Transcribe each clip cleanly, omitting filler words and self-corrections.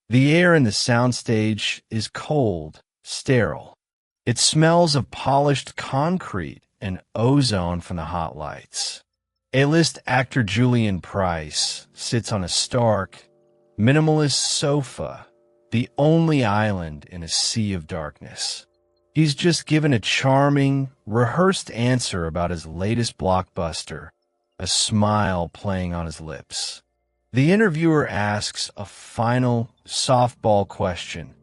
The air in the soundstage is cold, sterile. It smells of polished concrete and ozone from the hot lights. A-list actor Julian Price sits on a stark, minimalist sofa, the only island in a sea of darkness. He's just given a charming, rehearsed answer about his latest blockbuster, a smile playing on his lips. The interviewer asks a final, softball question.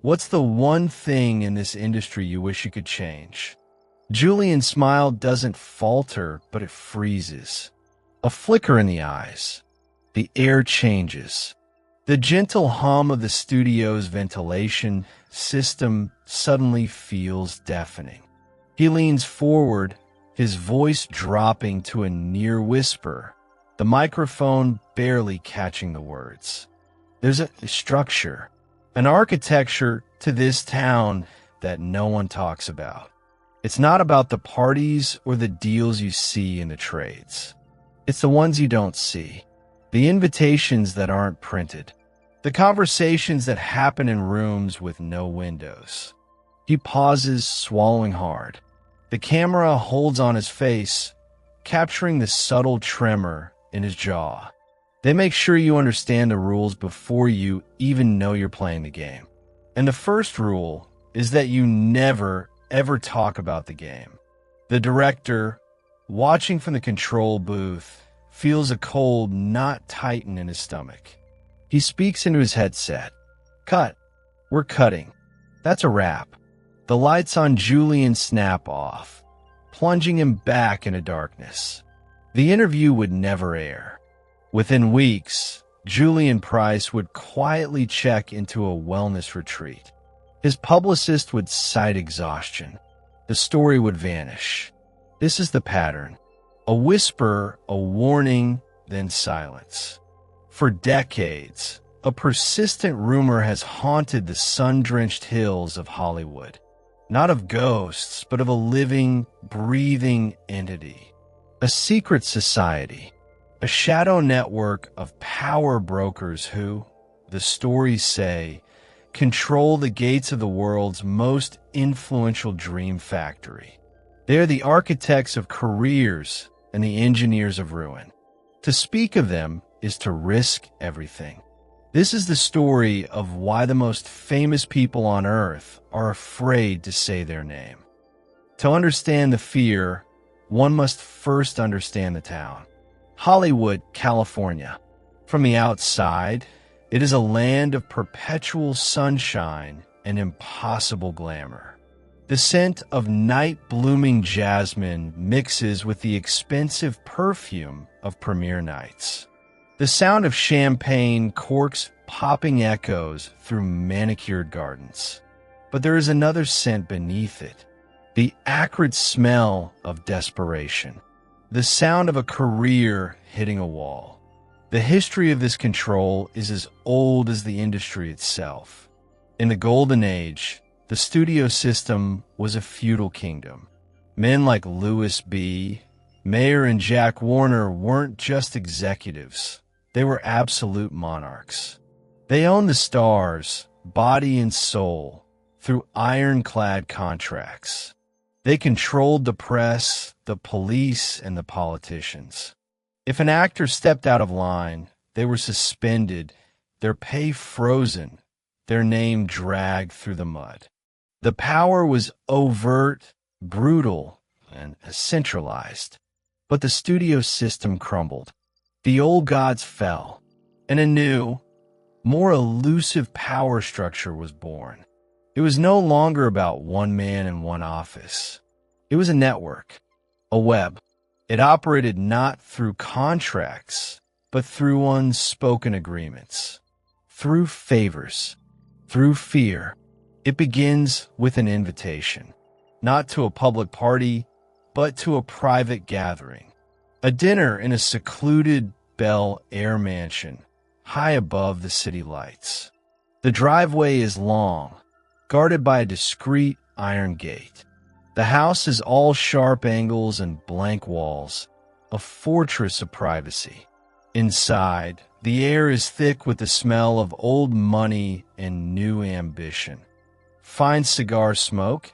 What's the one thing in this industry you wish you could change? Julian's smile doesn't falter, but it freezes. A flicker in the eyes. The air changes. The gentle hum of the studio's ventilation system suddenly feels deafening. He leans forward, his voice dropping to a near whisper, the microphone barely catching the words. There's a structure, an architecture to this town that no one talks about. It's not about the parties or the deals you see in the trades. It's the ones you don't see, the invitations that aren't printed, the conversations that happen in rooms with no windows. He pauses, swallowing hard. The camera holds on his face, capturing the subtle tremor in his jaw. They make sure you understand the rules before you even know you're playing the game. And the first rule is that you never, ever talk about the game. The director, watching from the control booth, feels a cold knot tighten in his stomach. He speaks into his headset. Cut. We're cutting. That's a wrap. The lights on Julian snap off, plunging him back into darkness. The interview would never air. Within weeks, Julian Price would quietly check into a wellness retreat. His publicist would cite exhaustion. The story would vanish. This is the pattern. A whisper, a warning, then silence. For decades, a persistent rumor has haunted the sun-drenched hills of Hollywood. Not of ghosts, but of a living, breathing entity. A secret society. A shadow network of power brokers who, the stories say, control the gates of the world's most influential dream factory. They are the architects of careers and the engineers of ruin. To speak of them is to risk everything. This is the story of why the most famous people on Earth are afraid to say their name. To understand the fear, one must first understand the town. Hollywood, California. From the outside, it is a land of perpetual sunshine and impossible glamour. The scent of night-blooming jasmine mixes with the expensive perfume of premiere nights. The sound of champagne corks popping echoes through manicured gardens. But there is another scent beneath it, the acrid smell of desperation, the sound of a career hitting a wall. The history of this control is as old as the industry itself. In the Golden Age, the studio system was a feudal kingdom. Men like Louis B. Mayer and Jack Warner weren't just executives. They were absolute monarchs. They owned the stars, body and soul, through ironclad contracts. They controlled the press, the police, and the politicians. If an actor stepped out of line, they were suspended, their pay frozen, their name dragged through the mud. The power was overt, brutal, and centralized. But the studio system crumbled. The old gods fell, and a new, more elusive power structure was born. It was no longer about one man in one office. It was a network, a web. It operated not through contracts, but through unspoken agreements, through favors, through fear. It begins with an invitation, not to a public party, but to a private gathering. A dinner in a secluded Bel Air mansion, high above the city lights. The driveway is long, guarded by a discreet iron gate. The house is all sharp angles and blank walls, a fortress of privacy. Inside, The air is thick with the smell of old money and new ambition. Fine cigar smoke,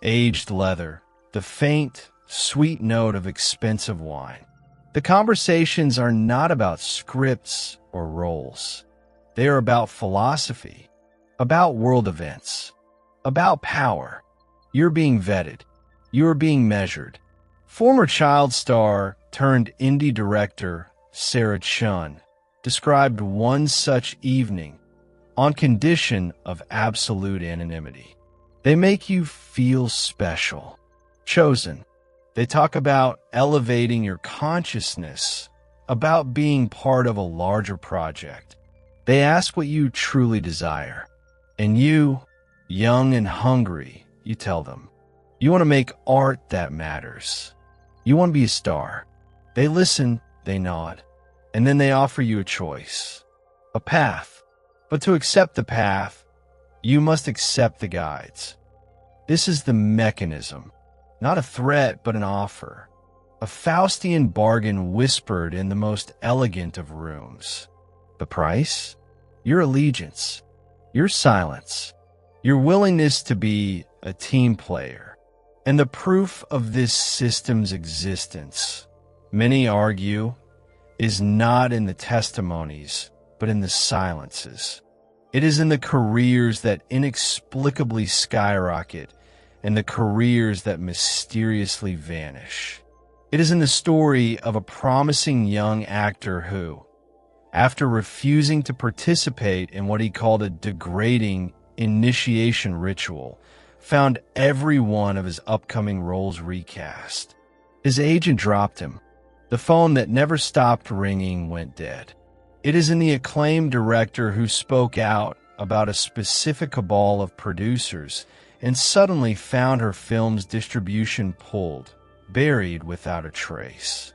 aged leather, the faint, sweet note of expensive wine. The conversations are not about scripts or roles. They are about philosophy, about world events, about power. You're being vetted. You're being measured. Former child star turned indie director Sarah Chun described one such evening on condition of absolute anonymity. They make you feel special, chosen. They talk about elevating your consciousness, about being part of a larger project. They ask what you truly desire. And you, young and hungry, you tell them. You want to make art that matters. You want to be a star. They listen, they nod, and then they offer you a choice, a path. But to accept the path, you must accept the guides. This is the mechanism, not a threat but an offer, a Faustian bargain whispered in the most elegant of rooms. The price? Your allegiance, your silence, your willingness to be a team player. And the proof of this system's existence, many argue, is not in the testimonies, but in the silences. It is in the careers that inexplicably skyrocket and the careers that mysteriously vanish. It is in the story of a promising young actor who, after refusing to participate in what he called a degrading initiation ritual, found every one of his upcoming roles recast. His agent dropped him. The phone that never stopped ringing went dead. It is in the acclaimed director who spoke out about a specific cabal of producers and suddenly found her film's distribution pulled, buried without a trace.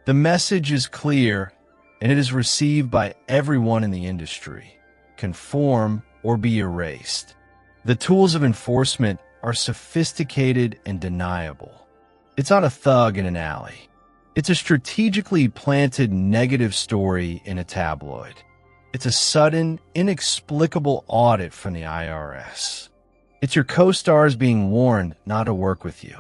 The message is clear, and it is received by everyone in the industry. Conform or be erased. The tools of enforcement are sophisticated and deniable. It's not a thug in an alley. It's a strategically planted negative story in a tabloid. It's a sudden, inexplicable audit from the IRS. It's your co-stars being warned not to work with you.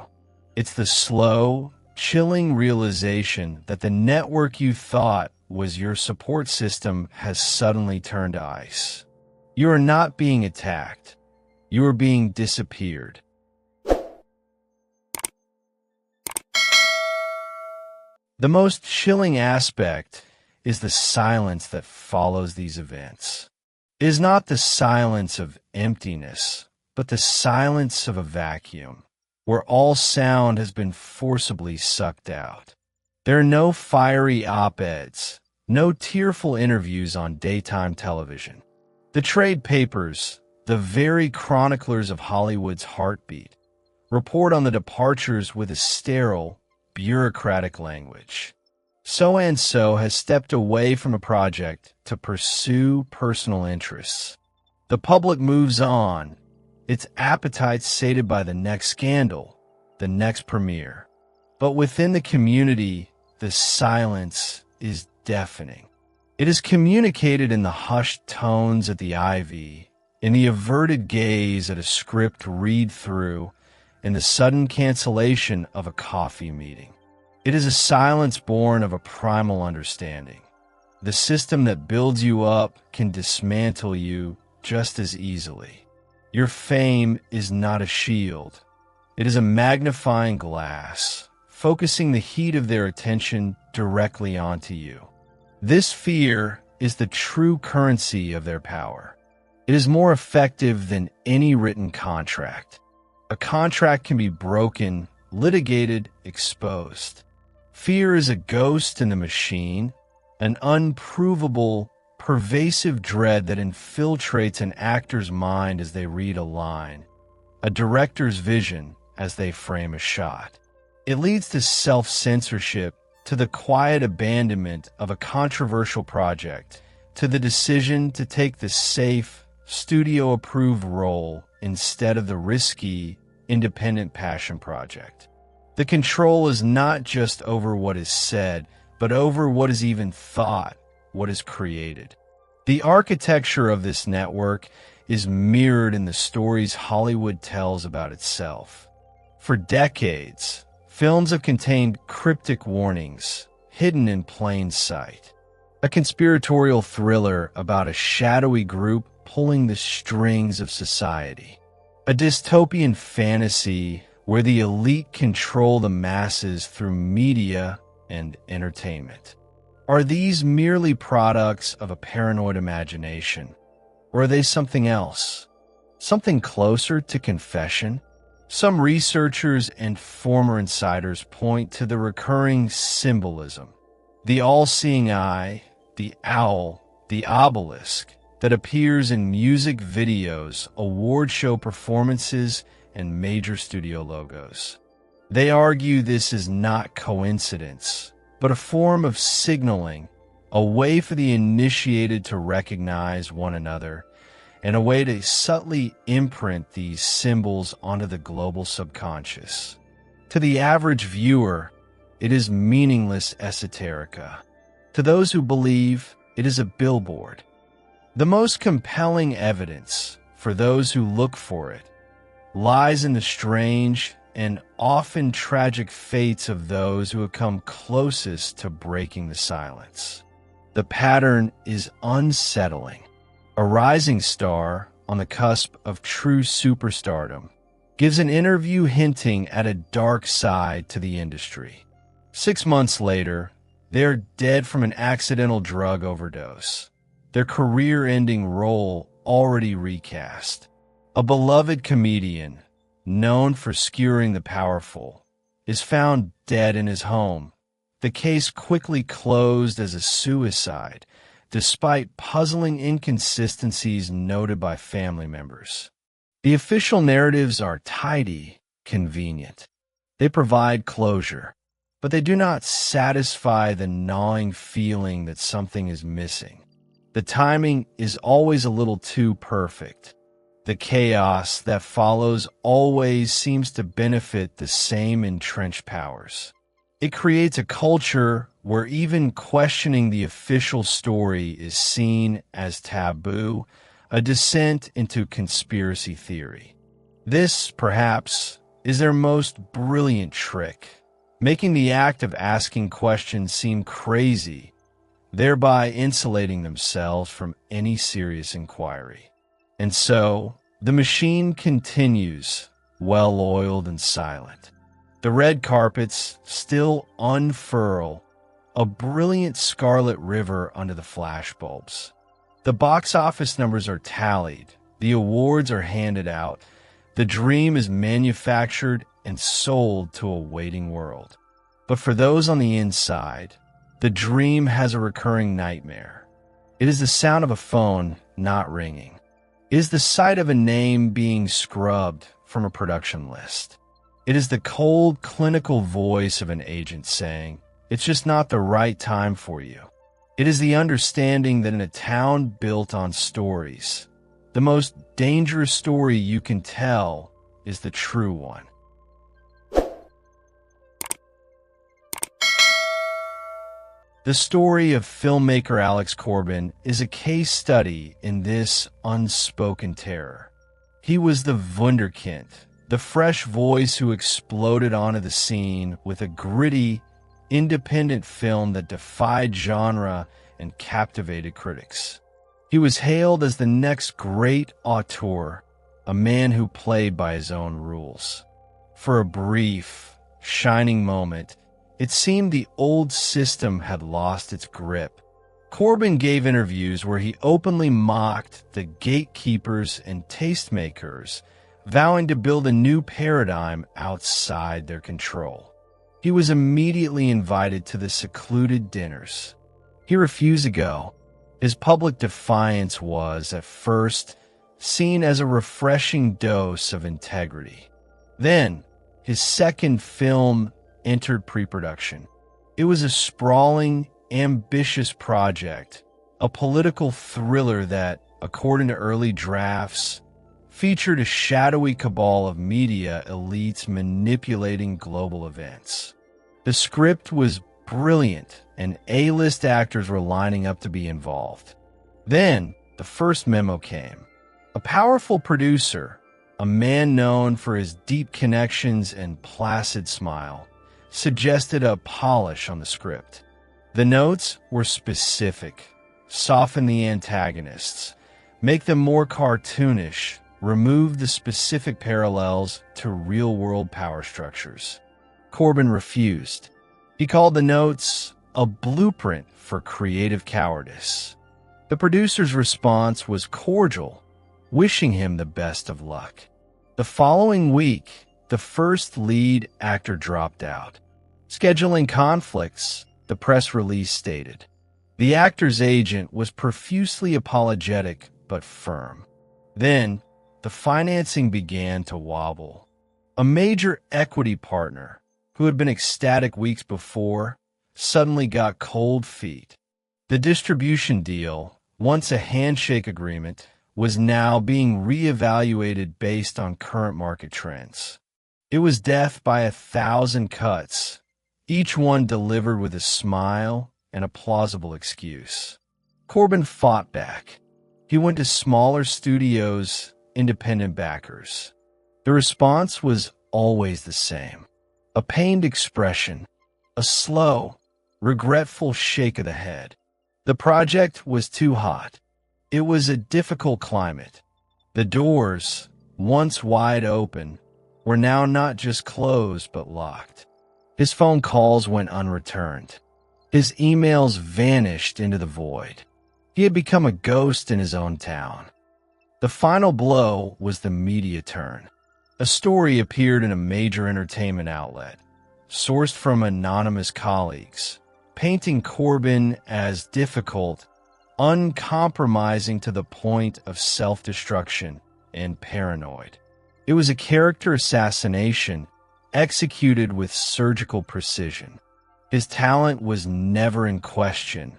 It's the slow, chilling realization that the network you thought was your support system has suddenly turned to ice. You are not being attacked. You are being disappeared. The most chilling aspect is the silence that follows these events. It is not the silence of emptiness, but the silence of a vacuum, where all sound has been forcibly sucked out. There are no fiery op-eds, no tearful interviews on daytime television. The trade papers, the very chroniclers of Hollywood's heartbeat, report on the departures with a sterile, bureaucratic language. So-and-so has stepped away from a project to pursue personal interests. The public moves on, its appetite sated by the next scandal, the next premiere. But within the community, the silence is deafening. It is communicated in the hushed tones at the Ivy, in the averted gaze at a script read-through, in the sudden cancellation of a coffee meeting. It is a silence born of a primal understanding. The system that builds you up can dismantle you just as easily. Your fame is not a shield. It is a magnifying glass, focusing the heat of their attention directly onto you. This fear is the true currency of their power. It is more effective than any written contract. A contract can be broken, litigated, exposed. Fear is a ghost in the machine, an unprovable, pervasive dread that infiltrates an actor's mind as they read a line, a director's vision as they frame a shot. It leads to self-censorship, to the quiet abandonment of a controversial project, to the decision to take the safe, studio-approved role instead of the risky, independent passion project. The control is not just over what is said, but over what is even thought, what is created. The architecture of this network is mirrored in the stories Hollywood tells about itself. For decades, films have contained cryptic warnings, hidden in plain sight. A conspiratorial thriller about a shadowy group pulling the strings of society. A dystopian fantasy where the elite control the masses through media and entertainment. Are these merely products of a paranoid imagination? Or are they something else? Something closer to confession? Some researchers and former insiders point to the recurring symbolism. The all-seeing eye, the owl, the obelisk that appears in music videos, award show performances, and major studio logos. They argue this is not coincidence, but a form of signaling, a way for the initiated to recognize one another, and a way to subtly imprint these symbols onto the global subconscious. To the average viewer, it is meaningless esoterica. To those who believe, it is a billboard. The most compelling evidence, for those who look for it, lies in the strange and often tragic fates of those who have come closest to breaking the silence. The pattern is unsettling. A rising star on the cusp of true superstardom gives an interview hinting at a dark side to the industry. 6 months later, they're dead from an accidental drug overdose, their career-ending role already recast. A beloved comedian, known for skewering the powerful, is found dead in his home. The case quickly closed as a suicide, despite puzzling inconsistencies noted by family members. The official narratives are tidy, convenient. They provide closure, but they do not satisfy the gnawing feeling that something is missing. The timing is always a little too perfect. The chaos that follows always seems to benefit the same entrenched powers. It creates a culture where even questioning the official story is seen as taboo, a descent into conspiracy theory. This, perhaps, is their most brilliant trick, making the act of asking questions seem crazy, thereby insulating themselves from any serious inquiry. And so, the machine continues, well-oiled and silent. The red carpets still unfurl, a brilliant scarlet river under the flashbulbs. The box office numbers are tallied, the awards are handed out, the dream is manufactured and sold to a waiting world. But for those on the inside, the dream has a recurring nightmare. It is the sound of a phone not ringing. It is the sight of a name being scrubbed from a production list. It is the cold, clinical voice of an agent saying, "It's just not the right time for you." It is the understanding that in a town built on stories, the most dangerous story you can tell is the true one. The story of filmmaker Alex Corbin is a case study in this unspoken terror. He was the wunderkind, the fresh voice who exploded onto the scene with a gritty, independent film that defied genre and captivated critics. He was hailed as the next great auteur, a man who played by his own rules. For a brief, shining moment, it seemed the old system had lost its grip. Corbin gave interviews where he openly mocked the gatekeepers and tastemakers, vowing to build a new paradigm outside their control. He was immediately invited to the secluded dinners. He refused to go. His public defiance was, at first, seen as a refreshing dose of integrity. Then, his second film entered pre-production. It was a sprawling, ambitious project, a political thriller that, according to early drafts, featured a shadowy cabal of media elites manipulating global events. The script was brilliant, and A-list actors were lining up to be involved. Then, the first memo came. A powerful producer, a man known for his deep connections and placid smile, suggested a polish on the script. The notes were specific. Soften the antagonists, make them more cartoonish, remove the specific parallels to real-world power structures. Corben refused. He called the notes a blueprint for creative cowardice. The producer's response was cordial, wishing him the best of luck. The following week, the first lead actor dropped out. Scheduling conflicts, the press release stated. The actor's agent was profusely apologetic but firm. Then, the financing began to wobble. A major equity partner, who had been ecstatic weeks before, suddenly got cold feet. The distribution deal, once a handshake agreement, was now being reevaluated based on current market trends. It was death by 1,000 cuts, each one delivered with a smile and a plausible excuse. Corben fought back. He went to smaller studios, independent backers. The response was always the same. A pained expression, a slow, regretful shake of the head. The project was too hot. It was a difficult climate. The doors, once wide open, were now not just closed but locked. His phone calls went unreturned. His emails vanished into the void. He had become a ghost in his own town. The final blow was the media turn. A story appeared in a major entertainment outlet, sourced from anonymous colleagues, painting Corben as difficult, uncompromising to the point of self-destruction and paranoid. It was a character assassination executed with surgical precision. His talent was never in question.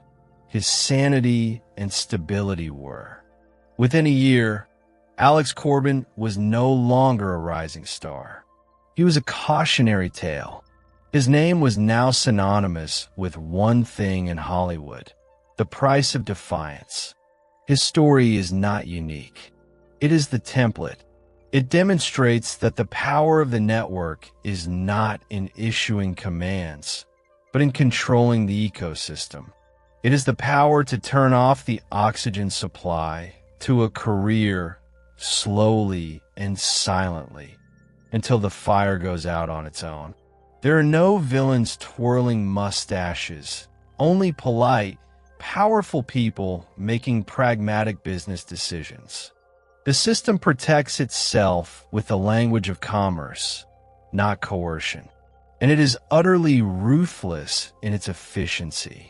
His sanity and stability were. Within a year, Alex Corben was no longer a rising star. He was a cautionary tale. His name was now synonymous with one thing in Hollywood: the price of defiance. His story is not unique. It is the template. It demonstrates that the power of the network is not in issuing commands, but in controlling the ecosystem. It is the power to turn off the oxygen supply to a career slowly and silently until the fire goes out on its own. There are no villains twirling mustaches, only polite, powerful people making pragmatic business decisions. The system protects itself with the language of commerce, not coercion, and it is utterly ruthless in its efficiency.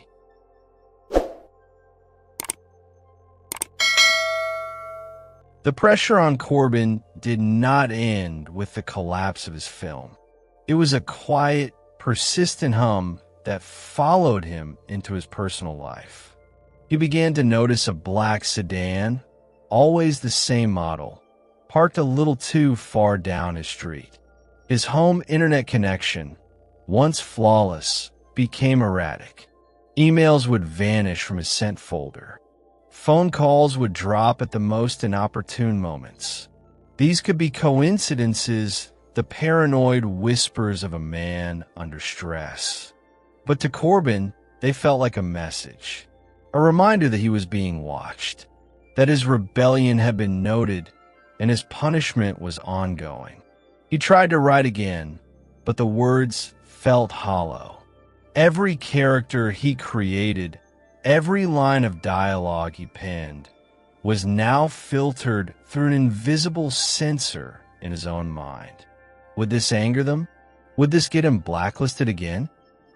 The pressure on Corben did not end with the collapse of his film. It was a quiet, persistent hum that followed him into his personal life. He began to notice a black sedan, always the same model, parked a little too far down his street. His home internet connection, once flawless, became erratic. Emails would vanish from his sent folder. Phone calls would drop at the most inopportune moments. These could be coincidences, the paranoid whispers of a man under stress. But to Corben, they felt like a message, a reminder that he was being watched, that his rebellion had been noted, and his punishment was ongoing. He tried to write again, but the words felt hollow. Every character he created, every line of dialogue he penned, was now filtered through an invisible censor in his own mind. Would this anger them? Would this get him blacklisted again?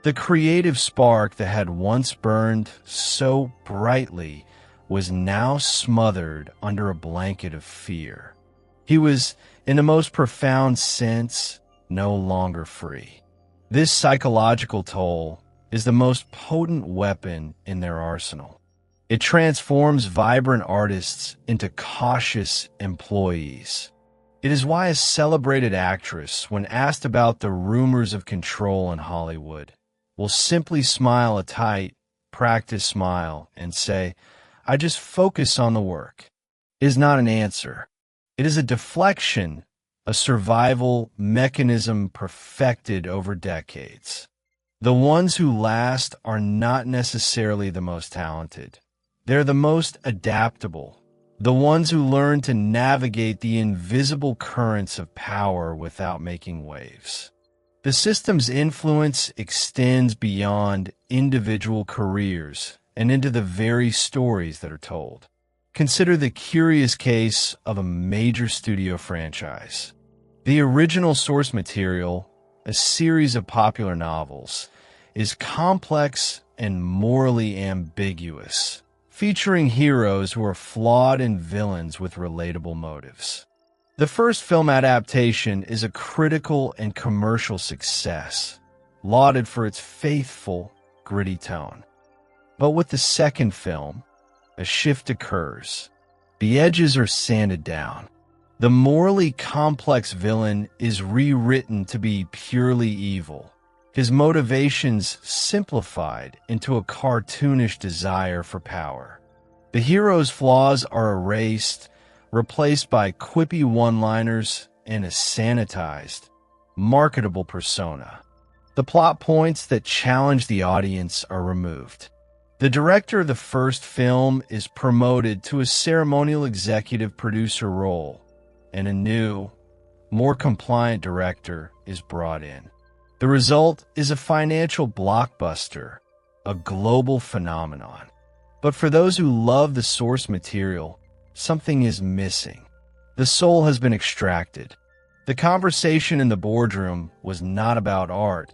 The creative spark that had once burned so brightly was now smothered under a blanket of fear. He was, in the most profound sense, no longer free. This psychological toll is the most potent weapon in their arsenal. It transforms vibrant artists into cautious employees. It is why a celebrated actress, when asked about the rumors of control in Hollywood, will simply smile a tight, practice smile and say, "I just focus on the work," is not an answer. It is a deflection, a survival mechanism perfected over decades. The ones who last are not necessarily the most talented. They're the most adaptable, the ones who learn to navigate the invisible currents of power without making waves. The system's influence extends beyond individual careers and into the very stories that are told. Consider the curious case of a major studio franchise. The original source material, a series of popular novels, is complex and morally ambiguous, featuring heroes who are flawed and villains with relatable motives. The first film adaptation is a critical and commercial success, lauded for its faithful, gritty tone. But with the second film, a shift occurs. The edges are sanded down. The morally complex villain is rewritten to be purely evil, his motivations simplified into a cartoonish desire for power. The hero's flaws are erased, replaced by quippy one-liners and a sanitized, marketable persona. The plot points that challenge the audience are removed. The director of the first film is promoted to a ceremonial executive producer role, and a new, more compliant director is brought in. The result is a financial blockbuster, a global phenomenon. But for those who love the source material, something is missing. The soul has been extracted. The conversation in the boardroom was not about art.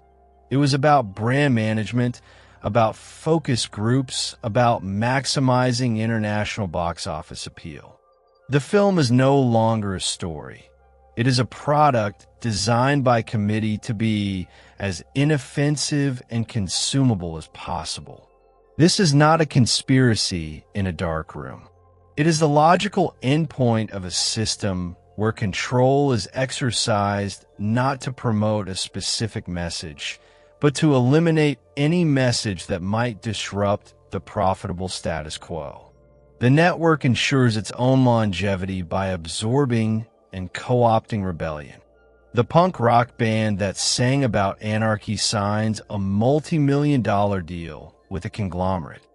It was about brand management, about focus groups, about maximizing international box office appeal. The film is no longer a story. It is a product designed by committee to be as inoffensive and consumable as possible. This is not a conspiracy in a dark room. It is the logical endpoint of a system where control is exercised not to promote a specific message, but to eliminate any message that might disrupt the profitable status quo. The network ensures its own longevity by absorbing and co-opting rebellion. The punk rock band that sang about anarchy signs a multi-million-dollar deal with a conglomerate.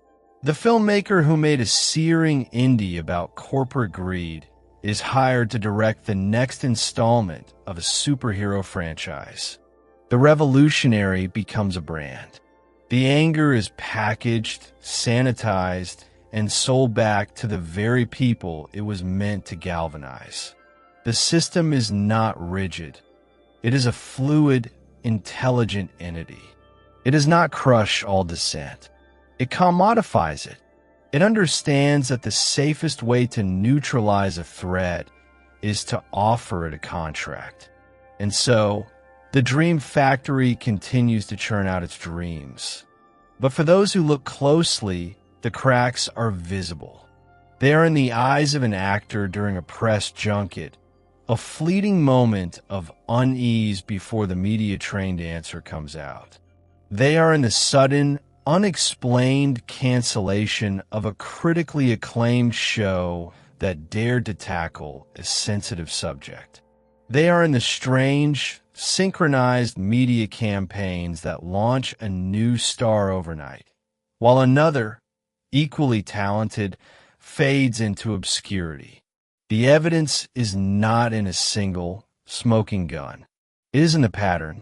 The filmmaker who made a searing indie about corporate greed is hired to direct the next installment of a superhero franchise. The revolutionary becomes a brand. The anger is packaged, sanitized, and sold back to the very people it was meant to galvanize. The system is not rigid. It is a fluid, intelligent entity. It does not crush all dissent. It commodifies it. It understands that the safest way to neutralize a threat is to offer it a contract. And so, the dream factory continues to churn out its dreams. But for those who look closely, the cracks are visible. They are in the eyes of an actor during a press junket, a fleeting moment of unease before the media-trained answer comes out. They are in the sudden, unexplained cancellation of a critically acclaimed show that dared to tackle a sensitive subject. They are in the strange, synchronized media campaigns that launch a new star overnight, while another, equally talented, fades into obscurity. The evidence is not in a single smoking gun. It is in a pattern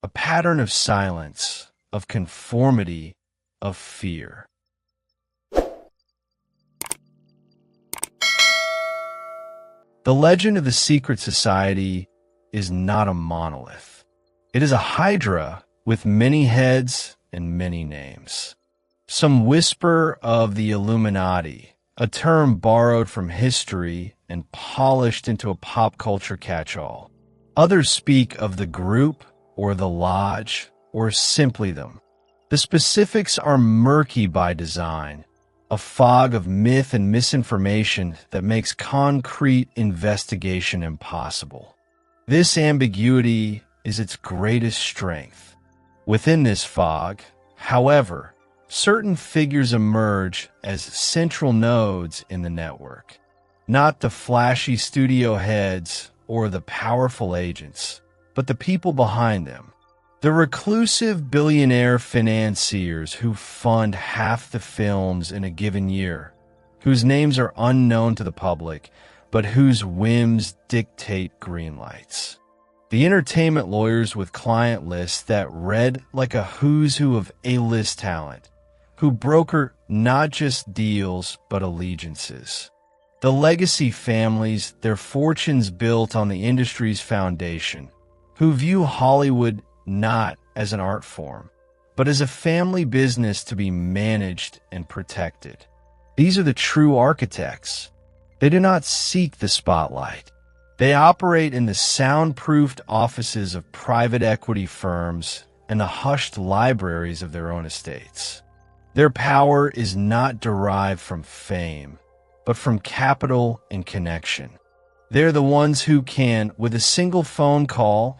of silence, of conformity, of fear. The legend of the secret society is not a monolith. It is a hydra with many heads and many names. Some whisper of the Illuminati, a term borrowed from history and polished into a pop culture catch-all. Others speak of the group or the lodge or simply them. The specifics are murky by design, a fog of myth and misinformation that makes concrete investigation impossible. This ambiguity is its greatest strength. Within this fog, however, certain figures emerge as central nodes in the network. Not the flashy studio heads or the powerful agents, but the people behind them. The reclusive billionaire financiers who fund half the films in a given year, whose names are unknown to the public, but whose whims dictate green lights. The entertainment lawyers with client lists that read like a who's who of A-list talent, who broker not just deals but allegiances. The legacy families, their fortunes built on the industry's foundation, who view Hollywood not as an art form, but as a family business to be managed and protected. These are the true architects. They do not seek the spotlight. They operate in the soundproofed offices of private equity firms and the hushed libraries of their own estates. Their power is not derived from fame, but from capital and connection. They're the ones who can, with a single phone call,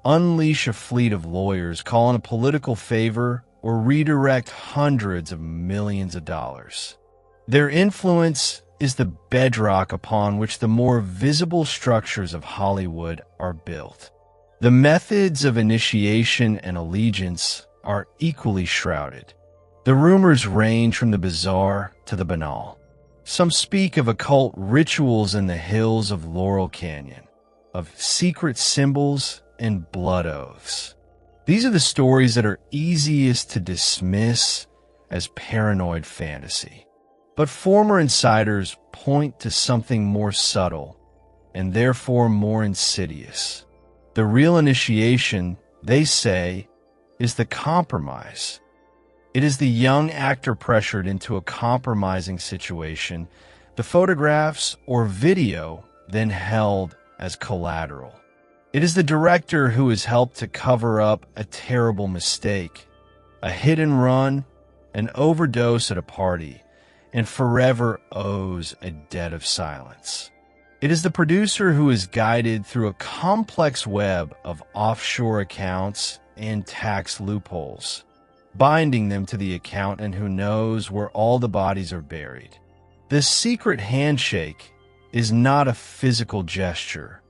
unleash a fleet of lawyers, call in a political favor, or redirect hundreds of millions of dollars. Their influence is the bedrock upon which the more visible structures of Hollywood are built. The methods of initiation and allegiance are equally shrouded. The rumors range from the bizarre to the banal. Some speak of occult rituals in the hills of Laurel Canyon, of secret symbols and blood oaths. These are the stories that are easiest to dismiss as paranoid fantasy. But former insiders point to something more subtle and therefore more insidious. The real initiation, they say, is the compromise. It is the young actor pressured into a compromising situation, the photographs or video then held as collateral. It is the director who is helped to cover up a terrible mistake, a hit and run, an overdose at a party, and forever owes a debt of silence. It is the producer who is guided through a complex web of offshore accounts and tax loopholes, binding them to the accountant who knows where all the bodies are buried. This secret handshake is not a physical gesture.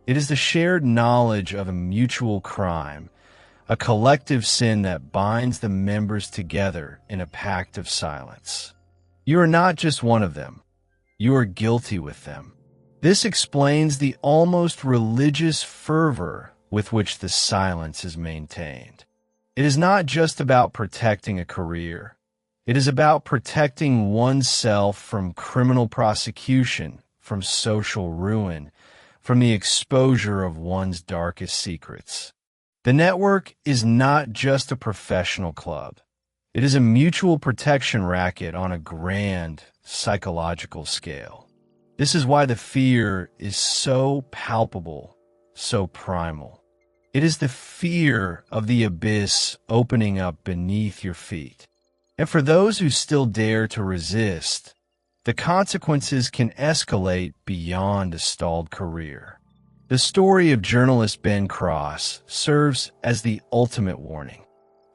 It is the shared knowledge of a mutual crime, a collective sin that binds the members together in a pact of silence. You are not just one of them. You are guilty with them. This explains the almost religious fervor with which the silence is maintained. It is not just about protecting a career. It is about protecting oneself from criminal prosecution, from social ruin, from the exposure of one's darkest secrets. The network is not just a professional club. It is a mutual protection racket on a grand psychological scale. This is why the fear is so palpable, so primal. It is the fear of the abyss opening up beneath your feet. And for those who still dare to resist, the consequences can escalate beyond a stalled career. The story of journalist Ben Cross serves as the ultimate warning.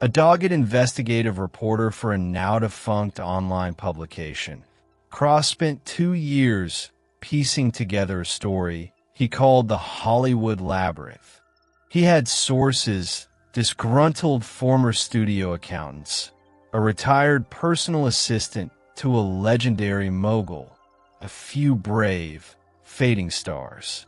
A dogged investigative reporter for a now-defunct online publication, Cross spent 2 years piecing together a story he called the Hollywood Labyrinth. He had sources, disgruntled former studio accountants, a retired personal assistant to a legendary mogul, a few brave, fading stars.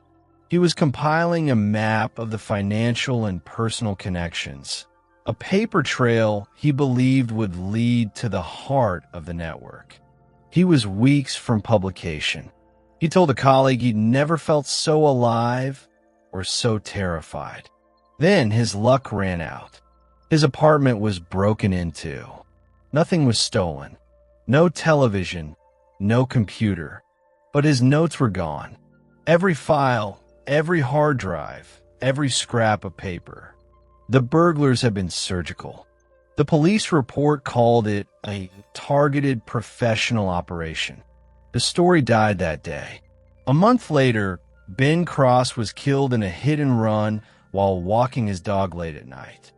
He was compiling a map of the financial and personal connections, a paper trail he believed would lead to the heart of the network. He was weeks from publication. He told a colleague he'd never felt so alive or so terrified. Then his luck ran out. His apartment was broken into. Nothing was stolen. No television, no computer. But his notes were gone. Every file, every hard drive, every scrap of paper. The burglars had been surgical. The police report called it a targeted professional operation. The story died that day. A month later, Ben Cross was killed in a hit and run while walking his dog late at night.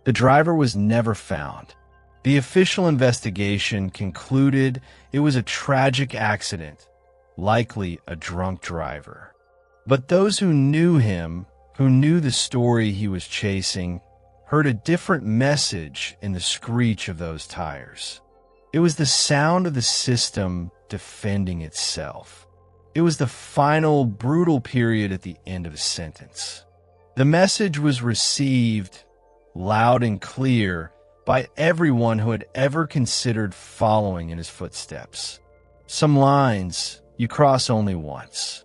The driver was never found. The official investigation concluded it was a tragic accident, likely a drunk driver. But those who knew him, who knew the story he was chasing, heard a different message in the screech of those tires. It was the sound of the system defending itself. It was the final, brutal period at the end of a sentence. The message was received loud and clear by everyone who had ever considered following in his footsteps. Some lines you cross only once.